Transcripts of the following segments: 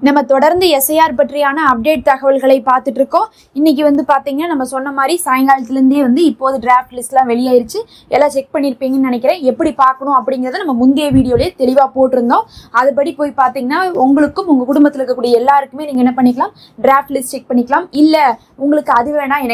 நம்ம தொடர்ந்து எஸ்ஐஆர் பற்றியான அப்டேட் தகவல்களை பார்த்துட்டு இருக்கோம். இன்னைக்கு வந்து பார்த்தீங்கன்னா நம்ம சொன்ன மாதிரி சாயங்காலத்துலேருந்தே வந்து இப்போது டிராஃப்ட் லிஸ்ட்லாம் வெளியாயிருச்சு. எல்லாம் செக் பண்ணியிருப்பீங்கன்னு நினைக்கிறேன். எப்படி பார்க்கணும் அப்படிங்கிறத நம்ம முந்தைய வீடியோலேயே தெளிவாக போட்டிருந்தோம். அதுபடி போய் பார்த்தீங்கன்னா உங்களுக்கும் உங்கள் குடும்பத்தில் இருக்கக்கூடிய எல்லாருக்குமே நீங்கள் என்ன பண்ணிக்கலாம், டிராஃப்ட் லிஸ்ட் செக் பண்ணிக்கலாம். இல்லை உங்களுக்கு அது வேணாம்,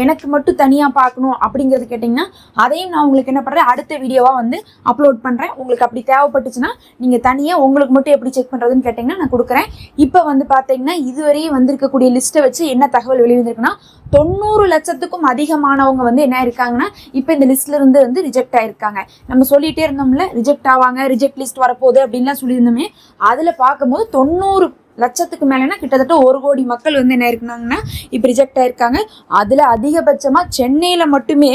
எனக்கு மட்டும் தனியாக பார்க்கணும் அப்படிங்கிறது கேட்டிங்கன்னா அதையும் நான் உங்களுக்கு என்ன பண்ணுறேன், அடுத்த வீடியோவாக வந்து அப்லோட் பண்ணுறேன். உங்களுக்கு அப்படி தேவைப்பட்டுச்சுன்னா நீங்கள் தனியாக உங்களுக்கு மட்டும் எப்படி செக் பண்ணுறதுன்னு கேட்டிங்கன்னா நான் கொடுக்குறேன். இப்போ வந்து பார்த்தீங்கன்னா இதுவரையும் வந்திருக்கக்கூடிய லிஸ்ட்டை வச்சு என்ன தகவல் வெளிவந்திருக்குன்னா 90 லட்சத்துக்கும் அதிகமானவங்க வந்து என்ன இருக்காங்கன்னா இப்போ இந்த லிஸ்ட்ல இருந்து வந்து ரிஜெக்ட் ஆயிருக்காங்க. நம்ம சொல்லிட்டே இருந்தோம்ல, ரிஜெக்ட் ஆவாங்க, ரிஜெக்ட் லிஸ்ட் வரப்போகுது அப்படின்லாம் சொல்லியிருந்தோமே. அதில் பார்க்கும்போது 90 லட்சத்துக்கு மேலேனா கிட்டத்தட்ட 1 கோடி மக்கள் வந்து என்ன இருக்குனாங்கன்னா இப்போ ரிஜெக்ட் ஆயிருக்காங்க. அதில் அதிகபட்சமாக சென்னையில் மட்டுமே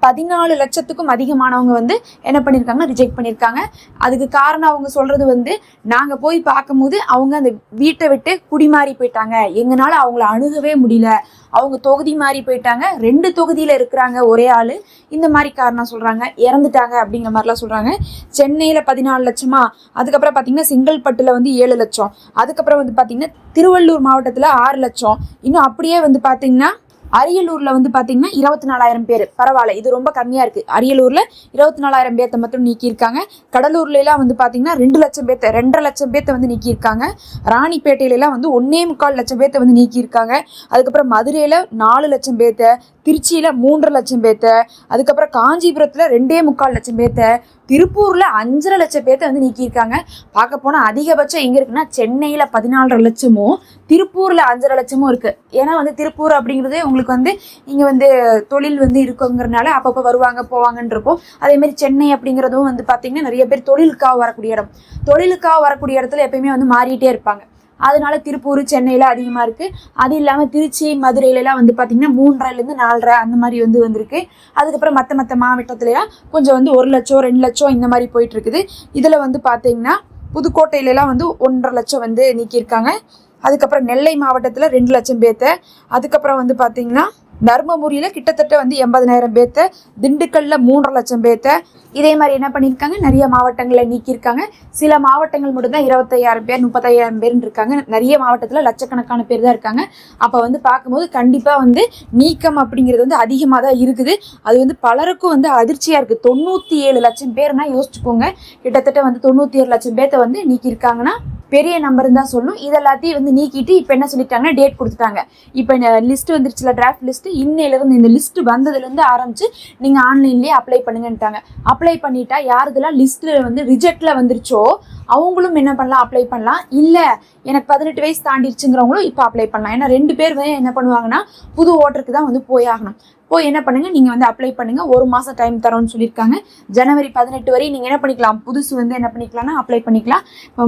14 லட்சத்துக்கும் அதிகமானவங்க வந்து என்ன பண்ணியிருக்காங்கன்னா ரிஜெக்ட் பண்ணியிருக்காங்க. அதுக்கு காரணம் அவங்க சொல்கிறது வந்து, நாங்கள் போய் பார்க்கும்போது அவங்க அந்த வீட்டை விட்டு குடிமாறி போயிட்டாங்க, எங்களால் அவங்கள அணுகவே முடியல, அவங்க தொகுதி மாறி போயிட்டாங்க, 2 தொகுதியில் இருக்கிறாங்க ஒரே ஆள், இந்த மாதிரி காரணம் சொல்கிறாங்க, இறந்துட்டாங்க அப்படிங்கிற மாதிரிலாம் சொல்கிறாங்க. சென்னையில் 14 லட்சமா, அதுக்கப்புறம் பார்த்திங்கன்னா செங்கல்பட்டில் வந்து 7 லட்சம், அதுக்கப்புறம் வந்து பார்த்திங்கன்னா திருவள்ளூர் மாவட்டத்தில் 6 லட்சம், இன்னும் அப்படியே வந்து பார்த்திங்கன்னா அரியலூரில் வந்து பார்த்தீங்கன்னா 24,000 பேர். பரவாயில்ல, இது ரொம்ப கம்மியாக இருக்குது. அரியலூரில் 24,000 பேர்த்தை மட்டும் நீக்கியிருக்காங்க. கடலூர்லாம் வந்து பார்த்தீங்கன்னா 2 லட்சம் பேர்த்தை, 2.5 லட்சம் பேர்த்தை வந்து நீக்கியிருக்காங்க. ராணிப்பேட்டையிலலாம் வந்து 1.25 லட்சம் பேர்த்தை வந்து நீக்கியிருக்காங்க. அதுக்கப்புறம் மதுரையில் 4 லட்சம் பேர்த்தை, திருச்சியில் 3.5 லட்சம் பேர்த்தை, அதுக்கப்புறம் காஞ்சிபுரத்தில் 2.25 லட்சம் பேர்த்தை, திருப்பூரில் 5.5 லட்சம் பேர்த்தை வந்து நீக்கியிருக்காங்க. பார்க்க போனால் அதிகபட்சம் எங்கே இருக்குன்னா சென்னையில் 14.5 லட்சமும் திருப்பூரில் 5.5 லட்சமும் இருக்குது. ஏன்னா வந்து திருப்பூர் அப்படிங்கிறதே உங்களுக்கு வந்து இங்கே வந்து தொழில் வந்து இருக்குங்கிறனால அப்பப்போ வருவாங்க போவாங்கன்னு இருக்கும். அதேமாதிரி சென்னை அப்படிங்கிறதும் வந்து பார்த்திங்கன்னா நிறைய பேர் தொழிலுக்காக வரக்கூடிய இடம். தொழிலுக்காக வரக்கூடிய இடத்துல எப்பயுமே வந்து மாறிட்டே இருப்பாங்க. அதனால திருப்பூர் சென்னையில் அதிகமாக இருக்குது. அது இல்லாமல் திருச்சி மதுரையிலலாம் வந்து பார்த்திங்கன்னா 3.5லேருந்து 4.5 அந்த மாதிரி வந்து வந்திருக்கு. அதுக்கப்புறம் மற்ற மாவட்டத்துலலாம் கொஞ்சம் வந்து 1 லட்சம் 2 லட்சம் இந்த மாதிரி போயிட்டுருக்குது. இதில் வந்து பார்த்திங்கன்னா புதுக்கோட்டையிலலாம் வந்து 1.5 லட்சம் வந்து நீக்கியிருக்காங்க. அதுக்கப்புறம் நெல்லை மாவட்டத்தில் 2 லட்சம் பேர்த்தை, அதுக்கப்புறம் வந்து பார்த்திங்கன்னா தர்மபுரியில் கிட்டத்தட்ட வந்து 80,000 பேர்த்தை, திண்டுக்கல்ல 3.5 லட்சம் பேர்த்தை, இதே மாதிரி என்ன பண்ணியிருக்காங்க நிறைய மாவட்டங்களில் நீக்கியிருக்காங்க. சில மாவட்டங்கள் மட்டும்தான் 25,000 பேர் 35,000 பேர்னு இருக்காங்க. நிறைய மாவட்டத்தில் லட்சக்கணக்கான பேர் தான் இருக்காங்க. அப்போ வந்து பார்க்கும்போது கண்டிப்பாக வந்து நீக்கம் அப்படிங்கிறது வந்து அதிகமாக தான் இருக்குது. அது வந்து பலருக்கும் வந்து அதிர்ச்சியாக இருக்குது. 97 லட்சம் பேர்னா யோசிச்சுக்கோங்க. கிட்டத்தட்ட வந்து 97 லட்சம் பேர்த்தை வந்து நீக்கியிருக்காங்கன்னா பெரிய நம்பர் தான் சொல்லணும். இதெல்லாத்தையும் வந்து நீக்கிட்டு இப்போ என்ன சொல்லிட்டாங்கன்னா டேட் கொடுத்துட்டாங்க. இப்போ இந்த லிஸ்ட் வந்துருச்சுல, டிராஃப்ட் லிஸ்ட்டு, இன்னையிலேருந்து இந்த லிஸ்ட்டு வந்ததுலேருந்து ஆரம்பித்து நீங்கள் ஆன்லைன்லேயே அப்ளை பண்ணுங்கன்ட்டாங்க. அப்ளை பண்ணிட்டா யாருதெல்லாம் லிஸ்ட்டில் வந்து ரிஜெக்டில் வந்துருச்சோ அவங்களும் என்ன பண்ணலாம், அப்ளை பண்ணலாம். இல்லை எனக்கு 18 வயசு தாண்டிடுச்சுங்கிறவங்களும் இப்போ அப்ளை பண்ணலாம். ஏன்னா 2 பேர் வந்து என்ன பண்ணுவாங்கன்னா புது ஓட்டருக்கு தான் வந்து போய் ஆகணும். போய் என்ன பண்ணுங்கள், நீங்கள் வந்து அப்ளை பண்ணுங்கள். 1 மாதம் டைம் தரோன்னு சொல்லியிருக்காங்க. ஜனவரி 18 வரை நீங்கள் என்ன பண்ணிக்கலாம், புதுசு வந்து என்ன பண்ணிக்கலாம்னா அப்ளை பண்ணிக்கலாம்.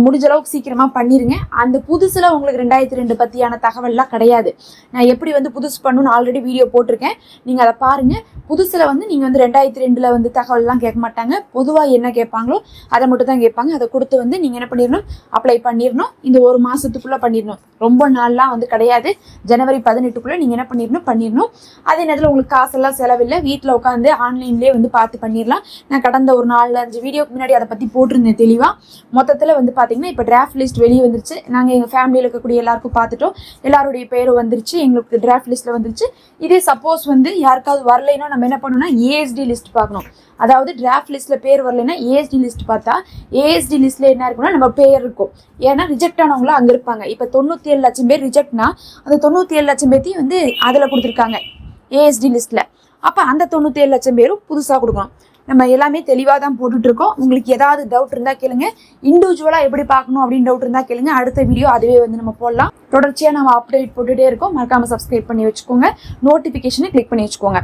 முடிஞ்ச அளவுக்கு சீக்கிரமாக பண்ணிடுங்க. அந்த புதுசில் உங்களுக்கு 2002 பற்றியான தகவல்லாம் கிடையாது. நான் எப்படி வந்து புதுசு பண்ணணும்னு ஆல்ரெடி வீடியோ போட்டிருக்கேன், நீங்கள் அதை பாருங்கள். புதுசில் வந்து நீங்கள் வந்து 2002 வந்து தகவல்லாம் கேட்க மாட்டாங்க. பொதுவாக என்ன கேட்பாங்களோ அதை மட்டும் தான் கேட்பாங்க. அதை கொடுத்து வந்து நீங்கள் என்ன பண்ணிடணும், அப்ளை பண்ணிடணும். இந்த 1 மாதத்துக்குள்ளே பண்ணிடணும். ரொம்ப நாள்லாம் வந்து கிடையாது. ஜனவரி 18க்குள்ளே நீங்கள் என்ன பண்ணிடணும். அதே நேரத்தில் உங்களுக்கு காசெல்லாம் செலவில்லை. வீட்டில் உட்காந்து ஆன்லைன்லேயே வந்து பார்த்து பண்ணிடலாம். நான் கடந்த ஒரு 4-5 வீடியோக்கு முன்னாடி அதை பற்றி போட்டிருந்தேன் தெளிவாக. மொத்தத்தில் வந்து பார்த்திங்கன்னா இப்போ டிராஃப்ட் லிஸ்ட் வெளியே வந்துருச்சு. நாங்கள் எங்கள் ஃபேமிலியில் இருக்கக்கூடிய எல்லாருக்கும் பார்த்துட்டோம். எல்லாருடைய பேரும் வந்துருச்சு, எங்களுக்கு டிராஃப்ட் லிஸ்ட்டில் வந்துருச்சு. இதே சப்போஸ் வந்து யாருக்காவது வரலைன்னா நம்ம என்ன பண்ணணும்னா ஏஎஸ்டி லிஸ்ட் பார்க்கணும். அதாவது டிராஃப்ட் லிஸ்ட்டில் பேர் வரலைன்னா ஏஎஸ்டி லிஸ்ட் பார்த்தா ஏஎஸ்டி லிஸ்ட்டில் என்ன இருக்குன்னா நம்ம பேர் இருக்கும். ஏன்னா ரிஜெக்ட் ஆனவங்களும் அங்கே இருப்பாங்க. இப்போ 97 லட்சம் பேர் ரிஜெக்ட்னா அந்த 97 லட்சம் பேர்த்தையும் வந்து அதில் கொடுத்துருக்காங்க ஏஎஸ்டி லிஸ்ட்டில். அப்போ அந்த 97 லட்சம் பேரும் புதுசாக கொடுக்கணும். நம்ம எல்லாமே தெளிவாக தான் போட்டுட்ருக்கோம். உங்களுக்கு ஏதாவது டவுட் இருந்தால் கேளுங்க. இண்டிவிஜுவலாக எப்படி பார்க்கணும் அப்படின்னு டவுட் இருந்தால் கேளுங்க. அடுத்த வீடியோ அதுவே வந்து நம்ம போடலாம். தொடர்ச்சியாக நம்ம அப்டேட் போட்டுகிட்டே இருக்கோம். மறக்காமல் சப்ஸ்கிரைப் பண்ணி வச்சுக்கோங்க. நோட்டிஃபிகேஷனை கிளிக் பண்ணி வச்சுக்கோங்க.